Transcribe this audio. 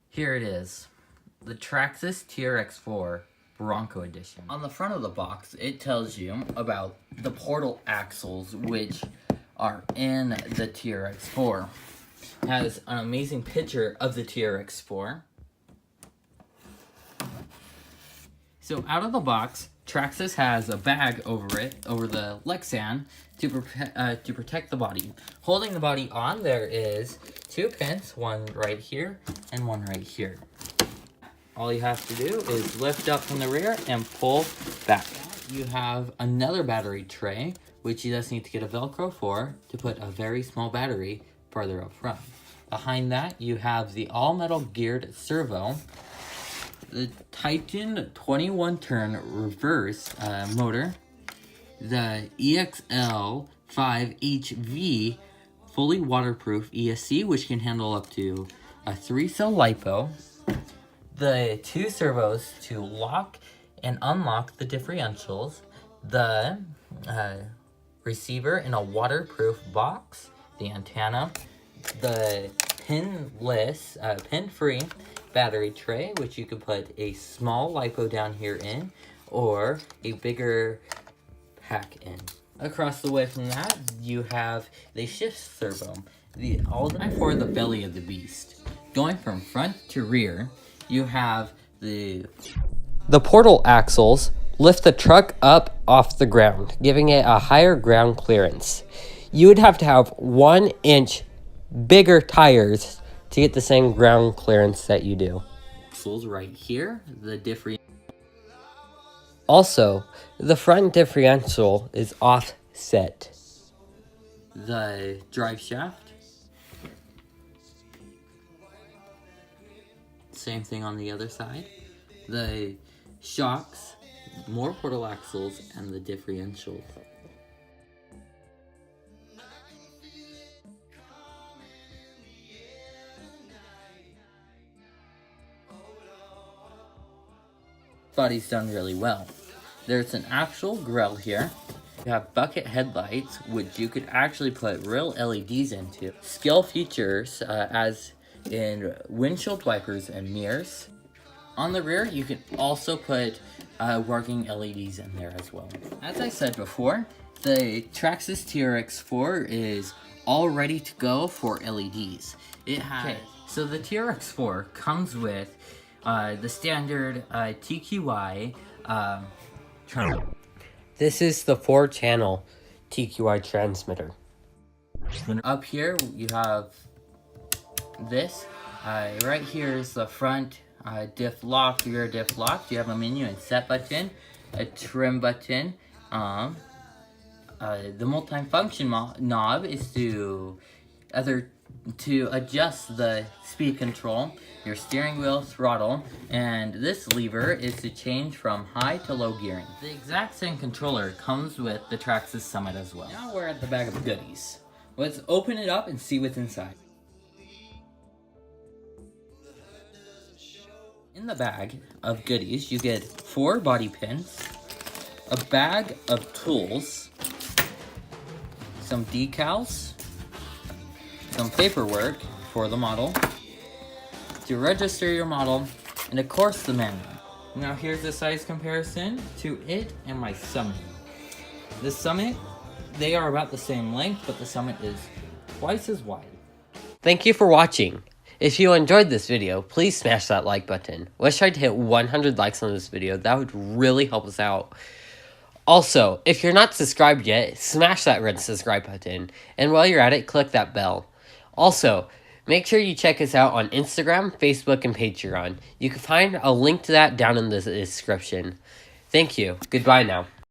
Here it is, the Traxxas TRX-4 Bronco edition. On the front of the box, it tells you about the portal axles, which are in the TRX-4. It has an amazing picture of the TRX-4. So out of the box, Traxxas has a bag over it, over the Lexan, to protect the body. Holding the body on, there is 2 pins, one right here and one right here. All you have to do is lift up from the rear and pull back. You have another battery tray, which you just need to get a Velcro for to put a very small battery farther up front. Behind that, you have the all-metal geared servo, the Titan 21-turn reverse motor, the EXL5HV fully waterproof ESC, which can handle up to a 3-cell LiPo, the 2 servos to lock and unlock the differentials, the receiver in a waterproof box, the antenna, the pinless, pin-free battery tray, which you could put a small LiPo down here in, or a bigger pack in. Across the way from that, you have the shift servo, for the belly of the beast. Going from front to rear, you have the portal axles lift the truck up off the ground, giving it a higher ground clearance. You would have to have 1 inch bigger tires to get the same ground clearance that you do. Axles right here, the differential. Also, the front differential is offset. The drive shaft. Same thing on the other side. The shocks, more portal axles, and the differentials. Body's done really well. There's an actual grille here. You have bucket headlights, which you could actually put real LEDs into. Skill features, as in windshield wipers and mirrors. On the rear, you can also put working LEDs in there as well. As I said before, the Traxxas TRX-4 is all ready to go for LEDs. It has so the TRX-4 comes with the standard TQI This is the 4-channel TQI transmitter. Up here you have this. Right here is the front diff lock, rear diff lock. You have a menu and set button, a trim button. The multi-function knob is to adjust the speed control, your steering wheel, throttle, and this lever is to change from high to low gearing. The exact same controller comes with the Traxxas Summit as well. Now we're at the bag of goodies. Let's open it up and see what's inside. In the bag of goodies, you get 4 body pins, a bag of tools, some decals, some paperwork for the model, to register your model, and of course the manual. Now here's the size comparison to it and my Summit. The Summit, they are about the same length, but the Summit is twice as wide. Thank you for watching. If you enjoyed this video, please smash that like button. Let's try to hit 100 likes on this video. That would really help us out. Also, if you're not subscribed yet, smash that red subscribe button. And while you're at it, click that bell. Also, make sure you check us out on Instagram, Facebook, and Patreon. You can find a link to that down in the description. Thank you. Goodbye now.